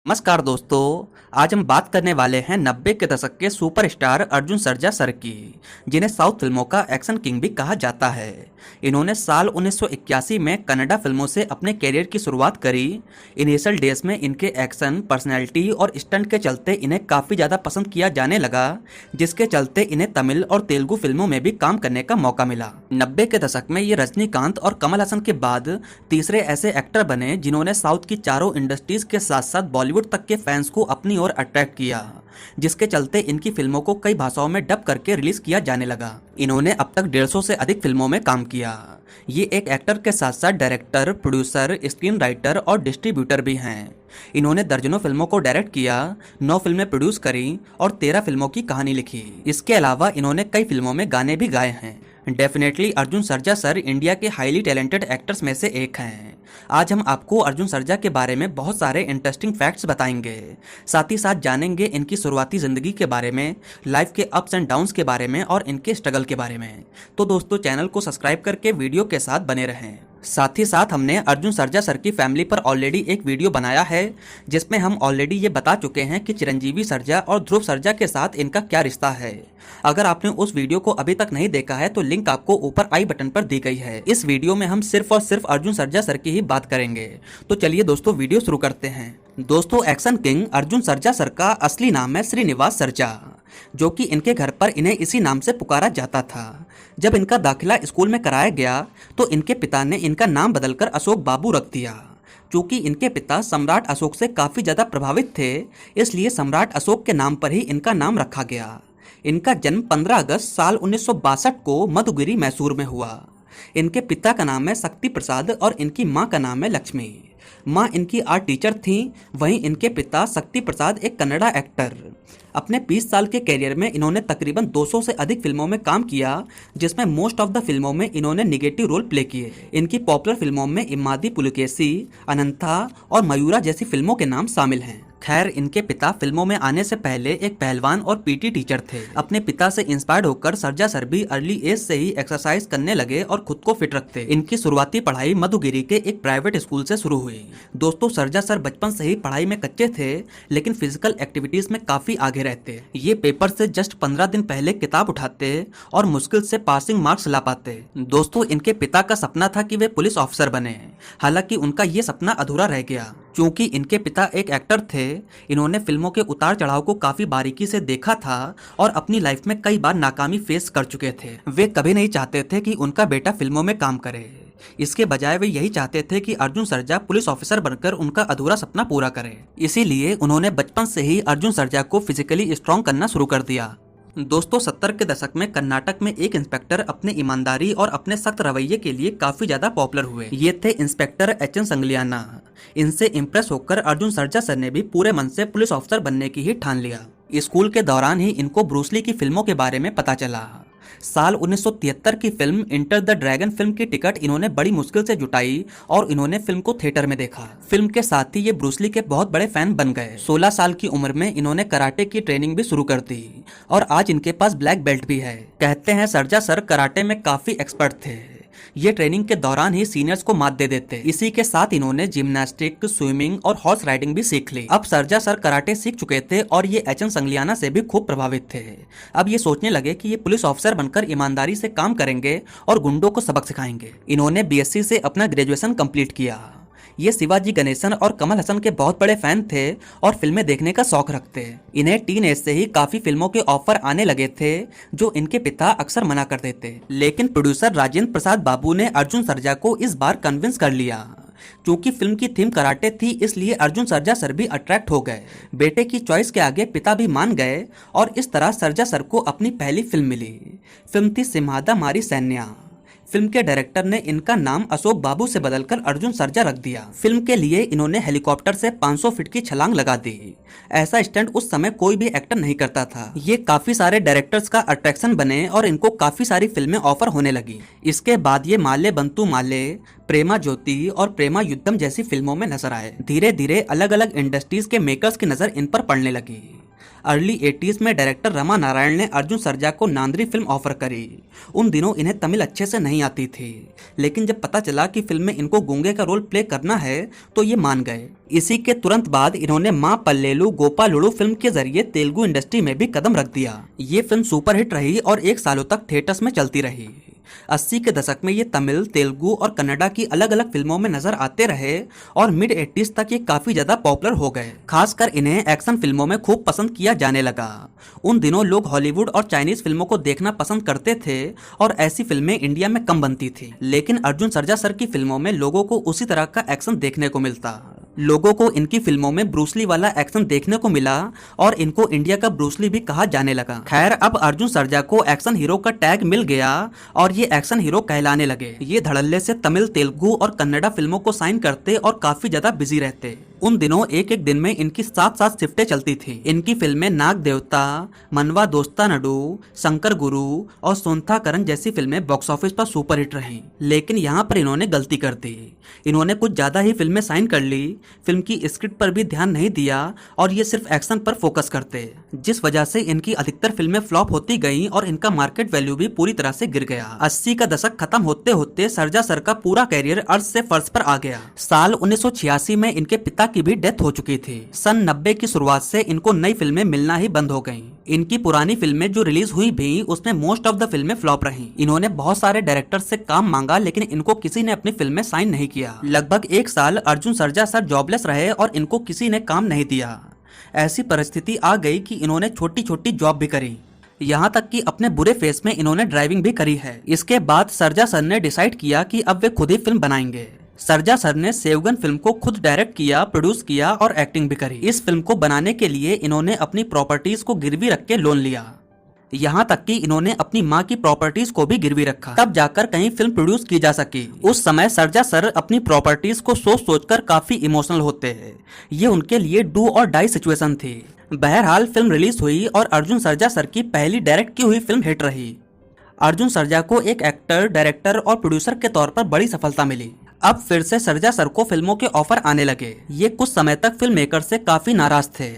नमस्कार दोस्तों। आज हम बात करने वाले हैं 90 के दशक के सुपरस्टार अर्जुन सर्जा सर की, जिन्हें साउथ फिल्मों का एक्शन किंग भी कहा जाता है। इन्होंने साल 1981 में कन्नड़ा फिल्मों से अपने कैरियर की शुरुआत करी। इनिशियल डेज में इनके एक्शन, पर्सनैलिटी और स्टंट के चलते इन्हें काफ़ी ज़्यादा पसंद किया जाने लगा, जिसके चलते इन्हें तमिल और तेलुगु फिल्मों में भी काम करने का मौका मिला। 90 के दशक में ये रजनीकांत और कमल हसन के बाद तीसरे ऐसे एक्टर बने जिन्होंने साउथ की चारों इंडस्ट्रीज के साथ साथ बॉलीवुड तक के फैंस को अपनी ओर अट्रैक्ट किया, जिसके चलते इनकी फिल्मों को कई भाषाओं में डब करके रिलीज किया जाने लगा। इन्होंने अब तक 150 से अधिक फिल्मों में काम किया। ये एक एक्टर के साथ साथ डायरेक्टर, प्रोड्यूसर, स्क्रीन राइटर और डिस्ट्रीब्यूटर भी हैं। इन्होंने दर्जनों फिल्मों को डायरेक्ट किया, 9 फिल्में प्रोड्यूस करी और 13 फिल्मों की कहानी लिखी। इसके अलावा इन्होंने कई फिल्मों में गाने भी गाए हैं। Definitely Arjun Sarja sir India के हाईली टैलेंटेड एक्टर्स में से एक हैं। आज हम आपको अर्जुन सर्जा के बारे में बहुत सारे इंटरेस्टिंग फैक्ट्स बताएंगे। साथ ही साथ जानेंगे इनकी शुरुआती ज़िंदगी के बारे में, लाइफ के अप्स एंड डाउन्स के बारे में और इनके स्ट्रगल के बारे में। तो दोस्तों, चैनल को सब्सक्राइब करके वीडियो के साथ बने रहें। साथ ही साथ हमने अर्जुन सर्जा सर की फैमिली पर ऑलरेडी एक वीडियो बनाया है, जिसमें हम ऑलरेडी ये बता चुके हैं कि चिरंजीवी सर्जा और ध्रुव सर्जा के साथ इनका क्या रिश्ता है। अगर आपने उस वीडियो को अभी तक नहीं देखा है तो लिंक आपको ऊपर आई बटन पर दी गई है। इस वीडियो में हम सिर्फ और सिर्फ अर्जुन सर्जा सर की ही बात करेंगे। तो चलिए दोस्तों, वीडियो शुरू करते हैं। दोस्तों, action king Arjun Sarja sir का असली नाम है श्रीनिवास सर्जा, जो कि इनके घर पर इन्हें इसी नाम से पुकारा जाता था। जब इनका दाखिला स्कूल में कराया गया तो इनके पिता ने इनका नाम बदलकर अशोक बाबू रख दिया। चूंकि इनके पिता सम्राट अशोक से काफ़ी ज़्यादा प्रभावित थे, इसलिए सम्राट अशोक के नाम पर ही इनका नाम रखा गया। इनका जन्म 15 अगस्त साल 1962 को मधुगिरी, मैसूर में हुआ। इनके पिता का नाम है शक्ति प्रसाद और इनकी माँ का नाम है लक्ष्मी। माँ इनकी आर्ट टीचर थीं, वहीं इनके पिता शक्ति प्रसाद एक कन्नड़ा एक्टर। अपने 20 साल के कैरियर में इन्होंने तकरीबन 200 से अधिक फिल्मों में काम किया, जिसमें मोस्ट ऑफ द फिल्मों में इन्होंने निगेटिव रोल प्ले किए। इनकी पॉपुलर फिल्मों में इम्मादी पुलकेशी, अनंता और मयूरा जैसी फिल्मों के नाम शामिल हैं। खैर, इनके पिता फिल्मों में आने से पहले एक पहलवान और पीटी टीचर थे। अपने पिता से इंस्पायर्ड होकर सर्जा सर भी अर्ली एज से ही एक्सरसाइज करने लगे और खुद को फिट रखते। इनकी शुरुआती पढ़ाई मधुगिरी के एक प्राइवेट स्कूल से शुरू हुई। दोस्तों, सर्जा सर बचपन से ही पढ़ाई में कच्चे थे, लेकिन फिजिकल एक्टिविटीज में काफी आगे रहते। ये पेपर से जस्ट 15 दिन पहले किताब उठाते और मुश्किल से पासिंग मार्क्स ला पाते। दोस्तों, इनके पिता का सपना था कि वे पुलिस ऑफिसर बने, हालांकि उनका ये सपना अधूरा रह गया। चूंकि इनके पिता एक एक्टर थे, इन्होंने फिल्मों के उतार चढ़ाव को काफी बारीकी से देखा था और अपनी लाइफ में कई बार नाकामी फेस कर चुके थे। वे कभी नहीं चाहते थे कि उनका बेटा फिल्मों में काम करे। इसके बजाय वे यही चाहते थे कि अर्जुन सर्जा पुलिस ऑफिसर बनकर उनका अधूरा सपना पूरा करे। इसीलिए उन्होंने बचपन से ही अर्जुन सर्जा को फिजिकली स्ट्रॉन्ग करना शुरू कर दिया। दोस्तों, 70 के दशक में कर्नाटक में एक इंस्पेक्टर अपने ईमानदारी और अपने सख्त रवैये के लिए काफी ज्यादा पॉपुलर हुए। ये थे इंस्पेक्टर एच एन संगलियाना। इनसे इम्प्रेस होकर अर्जुन सर्जा सर ने भी पूरे मन से पुलिस ऑफिसर बनने की ही ठान लिया। स्कूल के दौरान ही इनको ब्रूस ली की फिल्मों के बारे में पता चला। साल 1973 की film enter the dragon film की टिकट इन्होंने बड़ी मुश्किल से जुटाई और इन्होंने फिल्म को थिएटर में देखा। फिल्म के साथ ही ये ब्रूस ली के बहुत बड़े फैन बन गए। 16 साल की उम्र में इन्होंने कराटे की ट्रेनिंग भी शुरू कर दी और आज इनके पास ब्लैक बेल्ट भी है। कहते हैं सर्जा सर कराटे में काफी एक्सपर्ट थे। ये ट्रेनिंग के दौरान ही सीनियर्स को मात दे देते। इसी के साथ इन्होंने जिम्नास्टिक, स्विमिंग और हॉर्स राइडिंग भी सीख ली। अब सर्जा सर कराटे सीख चुके थे और ये एच एन संगलियाना से भी खूब प्रभावित थे। अब ये सोचने लगे कि ये पुलिस ऑफिसर बनकर ईमानदारी से काम करेंगे और गुंडों को सबक सिखाएंगे। इन्होंने बीएससी से अपना ग्रेजुएशन कंप्लीट किया। ये शिवाजी गणेशन और कमल हसन के बहुत बड़े फैन थे और फिल्में देखने का शौक रखते। इन्हें टीन एज से ही काफी फिल्मों के ऑफर आने लगे थे, जो इनके पिता अक्सर मना कर देते। लेकिन प्रोड्यूसर राजेंद्र प्रसाद बाबू ने अर्जुन सर्जा को इस बार कन्विंस कर लिया। क्योंकि फिल्म की थीम कराटे थी, इसलिए अर्जुन सर्जा सर भी अट्रैक्ट हो गए। बेटे की चॉइस के आगे पिता भी मान गए और इस तरह सर्जा सर को अपनी पहली फिल्म मिली। फिल्म थी सिम्हादा मारी सैन्या। फिल्म के डायरेक्टर ने इनका नाम अशोक बाबू से बदलकर अर्जुन सर्जा रख दिया। फिल्म के लिए इन्होंने हेलीकॉप्टर से 500 फीट की छलांग लगा दी। ऐसा स्टंट उस समय कोई भी एक्टर नहीं करता था। ये काफी सारे डायरेक्टर्स का अट्रैक्शन बने और इनको काफी सारी फिल्में ऑफर होने लगी। इसके बाद ये माले बंतु माले, प्रेमा ज्योति और प्रेमा युद्धम जैसी फिल्मों में नजर आए। धीरे धीरे अलग अलग इंडस्ट्रीज के मेकर्स की नजर इन पर पड़ने लगी। अर्ली 80s में डायरेक्टर रमा नारायण ने अर्जुन सर्जा को नांद्री फिल्म ऑफर करी। उन दिनों इन्हें तमिल अच्छे से नहीं आती थी, लेकिन जब पता चला कि फिल्म में इनको गूंगे का रोल प्ले करना है तो ये मान गए। इसी के तुरंत बाद इन्होंने माँ पल्लेलु गोपालुडु फिल्म के जरिए तेलुगु इंडस्ट्री में भी कदम रख दिया। ये फिल्म सुपरहिट रही और 1 सालों तक थिएटर्स में चलती रही। 80 के दशक में ये तमिल, तेलुगु और कन्नड़ा की अलग अलग फिल्मों में नजर आते रहे और मिड 80s तक ये काफी ज्यादा पॉपुलर हो गए। खासकर इन्हें एक्शन फिल्मों में खूब पसंद किया जाने लगा। उन दिनों लोग हॉलीवुड और चाइनीज फिल्मों को देखना पसंद करते थे और ऐसी फिल्में इंडिया में कम बनती थी, लेकिन अर्जुन सर्जा सर की फिल्मों में लोगों को उसी तरह का एक्शन देखने को मिलता। लोगों को इनकी फिल्मों में ब्रूसली वाला एक्शन देखने को मिला और इनको इंडिया का ब्रूसली भी कहा जाने लगा। खैर, अब अर्जुन सर्जा को एक्शन हीरो का टैग मिल गया और ये एक्शन हीरो कहलाने लगे। ये धड़ल्ले से तमिल, तेलुगु और कन्नड़ा फिल्मों को साइन करते और काफी ज्यादा बिजी रहते। उन दिनों एक एक दिन में इनकी 7-7 शिफ्टें चलती थी। इनकी फिल्में नाग देवता, मनवा दोस्ता नडू, शंकर गुरु और सोनथा करण जैसी फिल्में बॉक्स ऑफिस पर सुपरहिट रहीं। लेकिन यहाँ पर इन्होंने गलती कर दी। इन्होंने कुछ ज्यादा ही फिल्में साइन कर ली, फिल्म की स्क्रिप्ट पर भी ध्यान नहीं दिया और ये सिर्फ एक्शन पर फोकस करते, जिस वजह से इनकी अधिकतर फिल्में फ्लॉप होती गईं और इनका मार्केट वैल्यू भी पूरी तरह से गिर गया। 80 का दशक खत्म होते होते सर्जा सर का पूरा कैरियर अर्ज से फर्श पर आ गया। साल 1986 में इनके पिता की भी डेथ हो चुकी थी। सन 90 की शुरुआत से इनको नई फिल्में मिलना ही बंद हो गईं। इनकी पुरानी फिल्में जो रिलीज हुई भी उसमें मोस्ट ऑफ द फिल्में फ्लॉप रहीं। इन्होंने बहुत सारे डायरेक्टर से काम मांगा, लेकिन इनको किसी ने अपनी फिल्म में साइन नहीं किया। लगभग 1 साल अर्जुन सर्जा सर जॉबलेस रहे और इनको किसी ने काम नहीं दिया। ऐसी परिस्थिति आ गई कि इन्होंने छोटी छोटी जॉब भी करी, यहाँ तक कि अपने बुरे फेस में इन्होंने ड्राइविंग भी करी है। इसके बाद सर्जा सर ने डिसाइड किया कि अब वे खुद ही फिल्म बनाएंगे। सर्जा सर ने सेवगन फिल्म को खुद डायरेक्ट किया, प्रोड्यूस किया और एक्टिंग भी करी। इस फिल्म को बनाने के लिए इन्होंने अपनी प्रॉपर्टीज को गिरवी रख के लोन लिया। यहाँ तक कि इन्होंने अपनी माँ की प्रॉपर्टीज को भी गिरवी रखा, तब जाकर कहीं फिल्म प्रोड्यूस की जा सकी। उस समय सर्जा सर अपनी प्रॉपर्टीज को सोच सोचकर काफी इमोशनल होते हैं। ये उनके लिए डू और डाई सिचुएशन थी। बहरहाल फिल्म रिलीज हुई और अर्जुन सर्जा सर की पहली डायरेक्ट की हुई फिल्म हिट रही। अर्जुन सर्जा को एक एक्टर, डायरेक्टर और प्रोड्यूसर के तौर पर बड़ी सफलता मिली। अब फिर से सर्जा सर को फिल्मों के ऑफर आने लगे। ये कुछ समय तक फिल्म मेकर से काफी नाराज थे।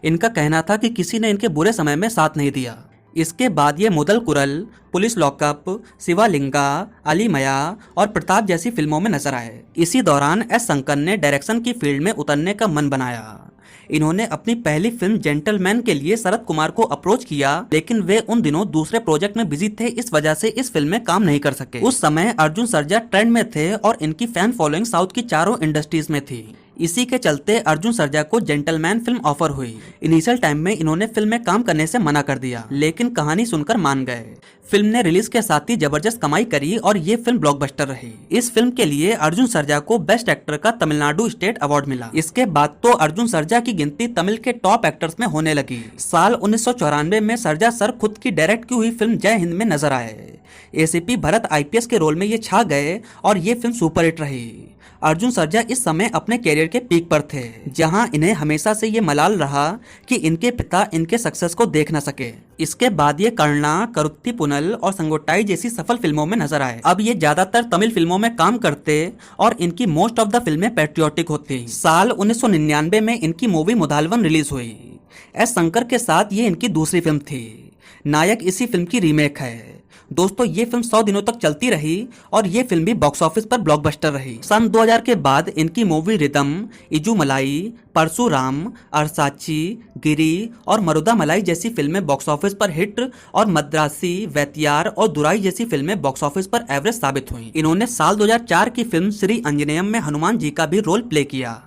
इनका कहना था कि किसी ने इनके बुरे समय में साथ नहीं दिया। इसके बाद ये मुदल कुरल, पुलिस लॉकअप, शिवालिंगा, अलीमया और प्रताप जैसी फिल्मों में नजर आए। इसी दौरान एस शंकर ने डायरेक्शन की फील्ड में उतरने का मन बनाया। इन्होंने अपनी पहली फिल्म जेंटलमैन के लिए शरद कुमार को अप्रोच किया, लेकिन वे उन दिनों दूसरे प्रोजेक्ट में बिजी थे, इस वजह से इस फिल्म में काम नहीं कर सके। उस समय अर्जुन सर्जा ट्रेंड में थे और इनकी फैन फॉलोइंग साउथ की चारों इंडस्ट्रीज में थी। इसी के चलते अर्जुन सर्जा को जेंटलमैन फिल्म ऑफर हुई। इनिशियल टाइम में इन्होंने फिल्म में काम करने से मना कर दिया, लेकिन कहानी सुनकर मान गए। फिल्म ने रिलीज के साथ ही जबरदस्त कमाई करी और ये फिल्म ब्लॉकबस्टर रही। इस फिल्म के लिए अर्जुन सर्जा को बेस्ट एक्टर का तमिलनाडु स्टेट अवार्ड मिला। इसके बाद तो अर्जुन सर्जा की गिनती तमिल के टॉप एक्टर्स में होने लगी। साल 1994 में सर्जा सर खुद की डायरेक्ट की हुई फिल्म जय हिंद में नजर आए। एसीपी भरत आईपीएस के रोल में ये छा गए और ये फिल्म सुपरहिट रही। अर्जुन सर्जा इस समय अपने कैरियर के पीक पर थे, जहां इन्हें हमेशा से ये मलाल रहा कि इनके पिता इनके सक्सेस को देख न सके। इसके बाद ये कर्णा, करुत्ती पुनल और संगोटाई जैसी सफल फिल्मों में नजर आए। अब ये ज्यादातर तमिल फिल्मों में काम करते और इनकी मोस्ट ऑफ द फिल्में पैट्रियोटिक होती। साल 1999 में इनकी मूवी मुदालवन रिलीज हुई। एस शंकर के साथ ये इनकी दूसरी फिल्म थी। नायक इसी फिल्म की रीमेक है। दोस्तों, ये फिल्म 100 दिनों तक चलती रही और ये फिल्म भी बॉक्स ऑफिस पर ब्लॉकबस्टर रही। सन 2000 के बाद इनकी मूवी रिदम, इजुमलाई, परशुराम, अरसाची, गिरी और मरुदा मलाई जैसी फिल्में बॉक्स ऑफिस पर हिट और मद्रासी, वैतियार और दुराई जैसी फिल्में बॉक्स ऑफिस पर एवरेज साबित हुई। इन्होंने साल 2004 की फिल्म श्री अंजनेयम में हनुमान जी का भी रोल प्ले किया।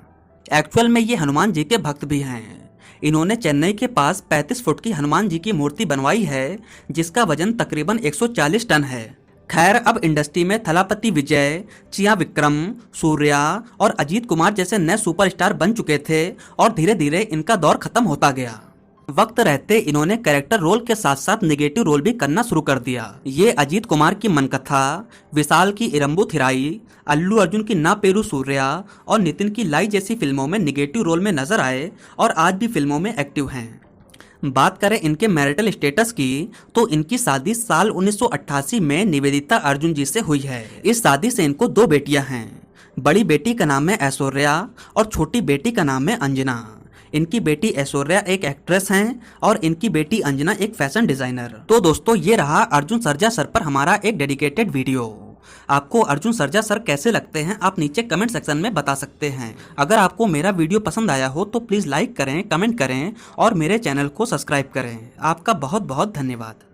एक्चुअल में ये हनुमान जी के भक्त भी हैं। इन्होंने चेन्नई के पास 35 फुट की हनुमान जी की मूर्ति बनवाई है, जिसका वजन तकरीबन 140 टन है। खैर, अब इंडस्ट्री में थलापति विजय, चिया विक्रम, सूर्या और अजीत कुमार जैसे नए सुपरस्टार बन चुके थे और धीरे धीरे इनका दौर खत्म होता गया। वक्त रहते इन्होंने कैरेक्टर रोल के साथ साथ निगेटिव रोल भी करना शुरू कर दिया। ये अजीत कुमार की मनकथा, विशाल की इरम्बू थिराई, अल्लू अर्जुन की ना पेरू सूर्या और नितिन की लाई जैसी फिल्मों में निगेटिव रोल में नजर आए और आज भी फिल्मों में एक्टिव हैं। बात करें इनके मैरिटल स्टेटस की, तो इनकी शादी साल 1988 में निवेदिता अर्जुन जी से हुई है। इस शादी से इनको 2 बेटियां हैं। बड़ी बेटी का नाम है ऐश्वर्या और छोटी बेटी का नाम है अंजना। इनकी बेटी ऐश्वर्या एक एक्ट्रेस हैं और इनकी बेटी अंजना एक फैशन डिजाइनर। तो दोस्तों ये रहा अर्जुन सरजा सर पर हमारा एक डेडिकेटेड वीडियो। आपको अर्जुन सरजा सर कैसे लगते हैं आप नीचे कमेंट सेक्शन में बता सकते हैं। अगर आपको मेरा वीडियो पसंद आया हो तो प्लीज़ लाइक करें, कमेंट करें और मेरे चैनल को सब्सक्राइब करें। आपका बहुत बहुत धन्यवाद।